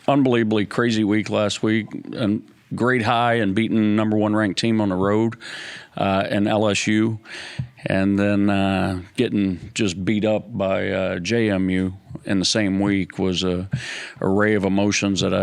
Unbelievably crazy week last week, and great high and beating number one ranked team on the road in LSU, and then getting just beat up by JMU in the same week was a array of emotions that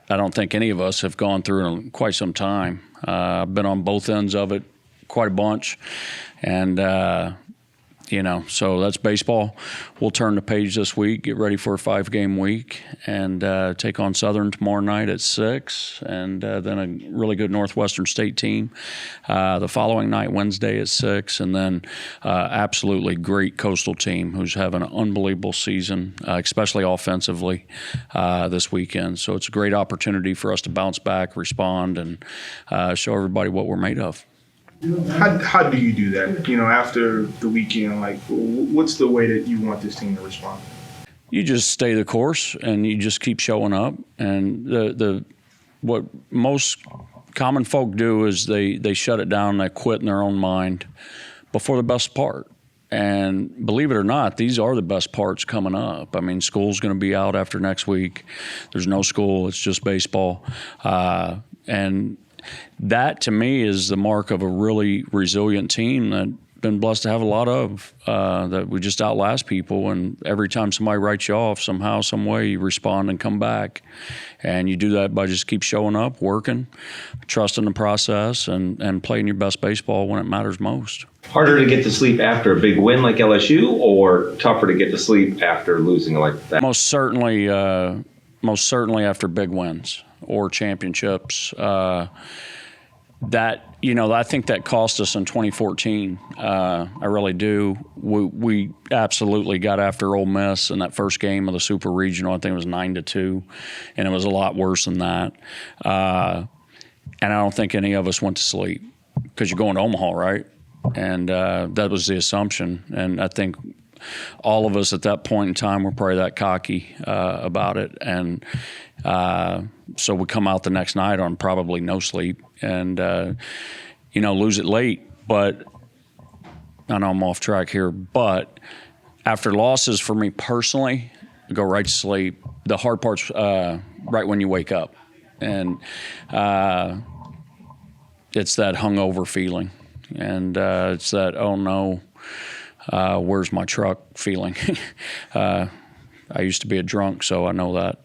I don't think any of us have gone through in quite some time. I've been on both ends of it quite a bunch, and so that's baseball. We'll turn the page this week, get ready for a 5-game week, and take on Southern tomorrow night at 6, and then a really good Northwestern State team the following night, Wednesday at 6, and then absolutely great Coastal team who's having an unbelievable season, especially offensively this weekend. So it's a great opportunity for us to bounce back, respond, and show everybody what we're made of. How do you do that? After the weekend, what's the way that you want this team to respond? You just stay the course and you just keep showing up. And what most common folk do is they shut it down, they quit in their own mind before the best part. And believe it or not, these are the best parts coming up. I mean, school's going to be out after next week. There's no school. It's just baseball. And that, to me, is the mark of a really resilient team that I've been blessed to have a lot of, that we just outlast people. And every time somebody writes you off, somehow, some way, you respond and come back. And you do that by just keep showing up, working, trusting the process, and playing your best baseball when it matters most. Harder to get to sleep after a big win like LSU, or tougher to get to sleep after losing like that? Most certainly after big wins or championships. I think that cost us in 2014. I really do. We absolutely got after Ole Miss in that first game of the Super Regional. I think it was 9-2, and it was a lot worse than that. And I don't think any of us went to sleep because you're going to Omaha, right? And that was the assumption. And I think all of us at that point in time were probably that cocky about it. And so we come out the next night on probably no sleep and, lose it late. But I know I'm off track here. But after losses for me personally, I go right to sleep. The hard part's right when you wake up. And it's that hungover feeling. And it's that, oh, no, where's my truck feeling. I used to be a drunk, so I know that.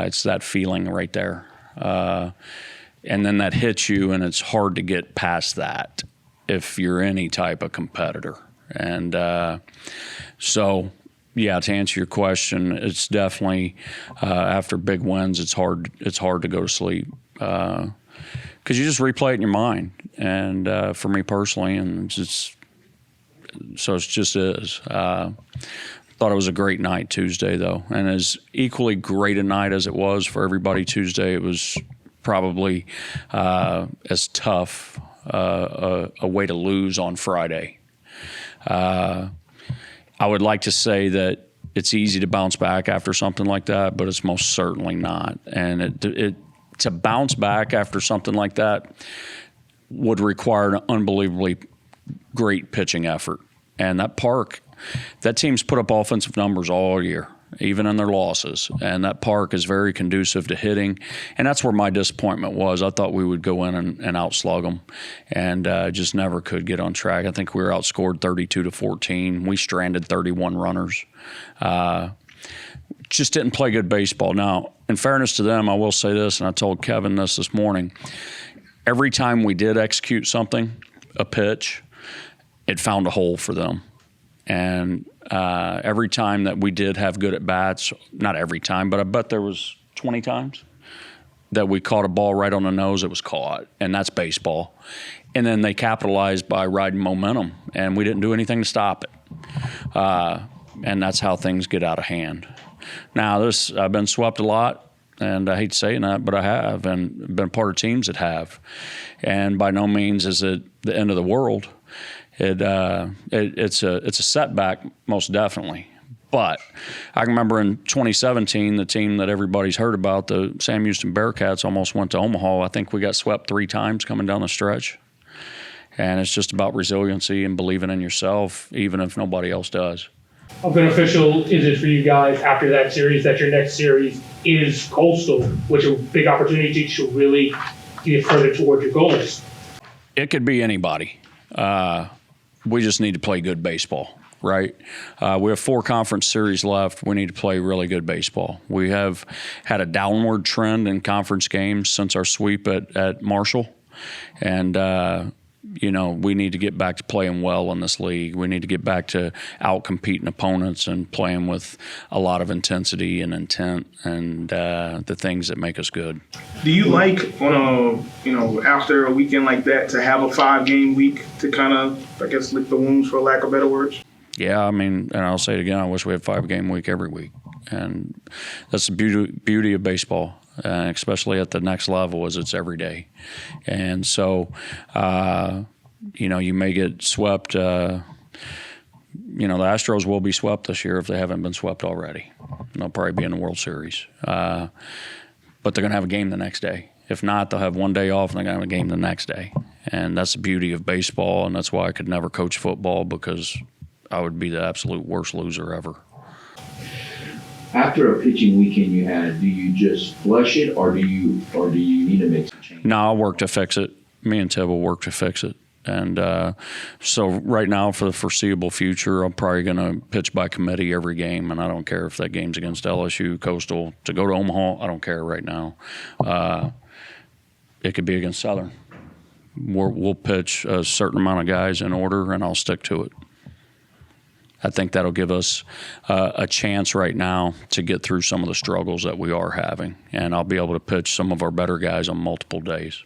It's that feeling right there. And then that hits you, and it's hard to get past that if you're any type of competitor. And so, yeah, to answer your question, it's definitely after big wins, it's hard to go to sleep because you just replay it in your mind. And for me personally, and it's just is. Thought it was a great night Tuesday, though. And as equally great a night as it was for everybody Tuesday, it was probably as tough a way to lose on Friday. I would like to say that it's easy to bounce back after something like that, but it's most certainly not. And to bounce back after something like that would require an unbelievably great pitching effort. And that team's put up offensive numbers all year, even in their losses. And that park is very conducive to hitting. And that's where my disappointment was. I thought we would go in and outslug them, and just never could get on track. I think we were outscored 32-14. We stranded 31 runners. Just didn't play good baseball. Now, in fairness to them, I will say this, and I told Kevin this morning. Every time we did execute something, a pitch, it found a hole for them. And every time that we did have good at-bats, not every time, but I bet there was 20 times that we caught a ball right on the nose, it was caught. And that's baseball. And then they capitalized by riding momentum, and we didn't do anything to stop it. And that's how things get out of hand. Now, I've been swept a lot, and I hate saying that, but I have, and been part of teams that have. And by no means is it the end of the world. It's a setback, most definitely. But I can remember in 2017, the team that everybody's heard about, the Sam Houston Bearcats, almost went to Omaha. I think we got swept 3 times coming down the stretch. And it's just about resiliency and believing in yourself, even if nobody else does. How beneficial is it for you guys after that series that your next series is Coastal, which is a big opportunity to really get further toward your goals. It could be anybody. We just need to play good baseball, right? We have 4 conference series left. We need to play really good baseball. We have had a downward trend in conference games since our sweep at Marshall. And, we need to get back to playing well in this league. We need to get back to out-competing opponents and playing with a lot of intensity and intent and the things that make us good. Do you like after a weekend like that to have a 5-game week to kind of, I guess, lick the wounds, for lack of better words? Yeah, and I'll say it again, I wish we had a 5-game week every week. And that's the beauty of baseball, especially at the next level, is it's every day. And so, you may get swept. The Astros will be swept this year if they haven't been swept already. They'll probably be in the World Series. But they're going to have a game the next day. If not, they'll have one day off and they're going to have a game the next day. And that's the beauty of baseball, and that's why I could never coach football, because I would be the absolute worst loser ever. After a pitching weekend you had, do you just flush it, or do you need to make some changes? No, I'll work to fix it. Me and Ted will work to fix it. And so right now, for the foreseeable future, I'm probably going to pitch by committee every game, and I don't care if that game's against LSU, Coastal. To go to Omaha, I don't care right now. It could be against Southern. We'll pitch a certain amount of guys in order, and I'll stick to it. I think that'll give us a chance right now to get through some of the struggles that we are having, and I'll be able to pitch some of our better guys on multiple days.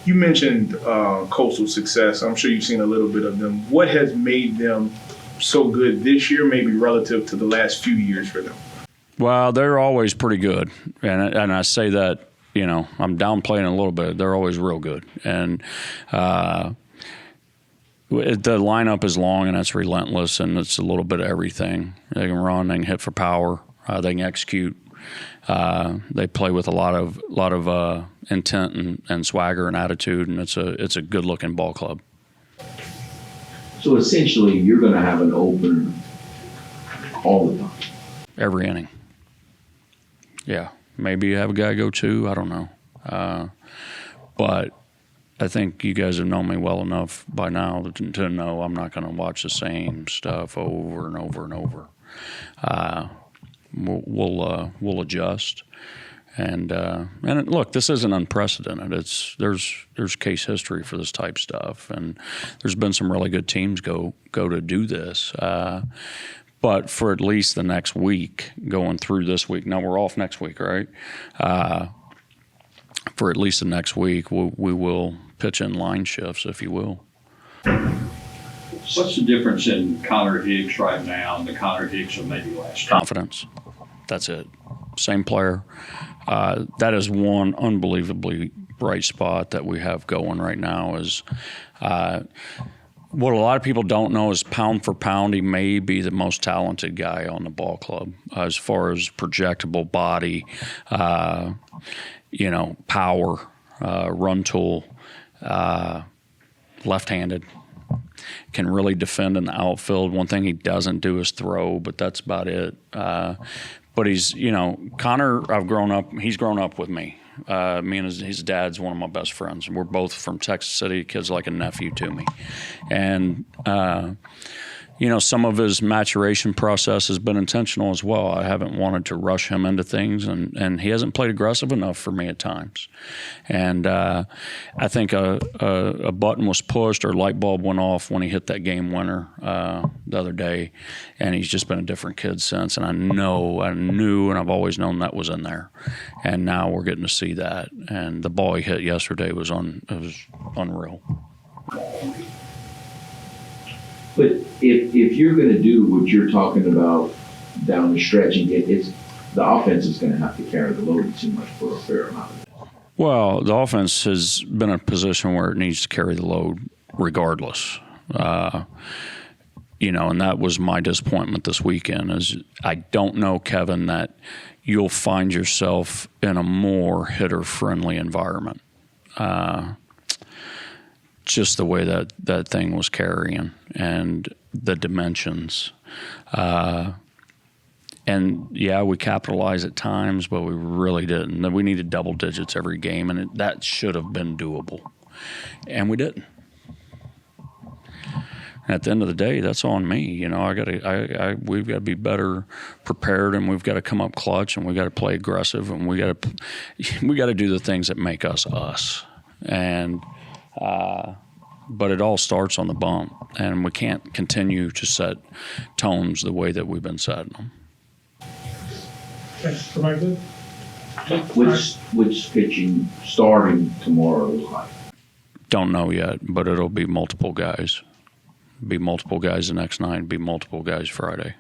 You mentioned Coastal success. I'm sure you've seen a little bit of them. What has made them so good this year, maybe relative to the last few years for them? Well, they're always pretty good, and I say that, I'm downplaying a little bit. They're always real good, and the lineup is long, and it's relentless, and it's a little bit of everything. They can run, they can hit for power, they can execute. They play with a lot of intent and swagger and attitude, and it's a good looking ball club. So essentially, you're going to have an opener all the time. Every inning. Yeah, maybe you have a guy go 2. I don't know, but I think you guys have known me well enough by now to know I'm not going to watch the same stuff over and over and over. We'll adjust, and look, this isn't unprecedented. There's case history for this type stuff, and there's been some really good teams go to do this. But for at least the next week, going through this week. Now we're off next week, right? For at least the next week, we will pitch in line shifts, if you will. What's the difference in Connor Higgs right now and the Connor Higgs of maybe last year? Confidence. That's it. Same player. That is one unbelievably bright spot that we have going right now. Is what a lot of people don't know is pound for pound, he may be the most talented guy on the ball club as far as projectable body, power, run tool, left-handed, can really defend in the outfield. One thing he doesn't do is throw, but that's about it. But he's, Connor, he's grown up with me. Me and his dad's one of my best friends. We're both from Texas City. Kid's like a nephew to me. And, some of his maturation process has been intentional as well. I haven't wanted to rush him into things, and he hasn't played aggressive enough for me at times. And I think a button was pushed or a light bulb went off when he hit that game winner the other day, and he's just been a different kid since. And I knew, and I've always known that was in there. And now we're getting to see that. And the ball he hit yesterday was unreal. But if you're going to do what you're talking about down the stretch, and the offense is going to have to carry the load, it seems like, for a fair amount of it. Well, the offense has been in a position where it needs to carry the load regardless. And that was my disappointment this weekend. Is I don't know, Kevin, that you'll find yourself in a more hitter-friendly environment. Just the way that thing was carrying and the dimensions. And yeah, we capitalize at times, but we really didn't. We needed double digits every game, and that should have been doable, and we didn't. At the end of the day, that's on me. You know, we've got to be better prepared, and we've got to come up clutch, and we've got to play aggressive, and we got to do the things that make us us. And but it all starts on the bump, and we can't continue to set tones the way that we've been setting them. Okay, everybody good? Which pitching starting tomorrow is like? Don't know yet, but it'll be multiple guys. Be multiple guys the next night. Be multiple guys Friday.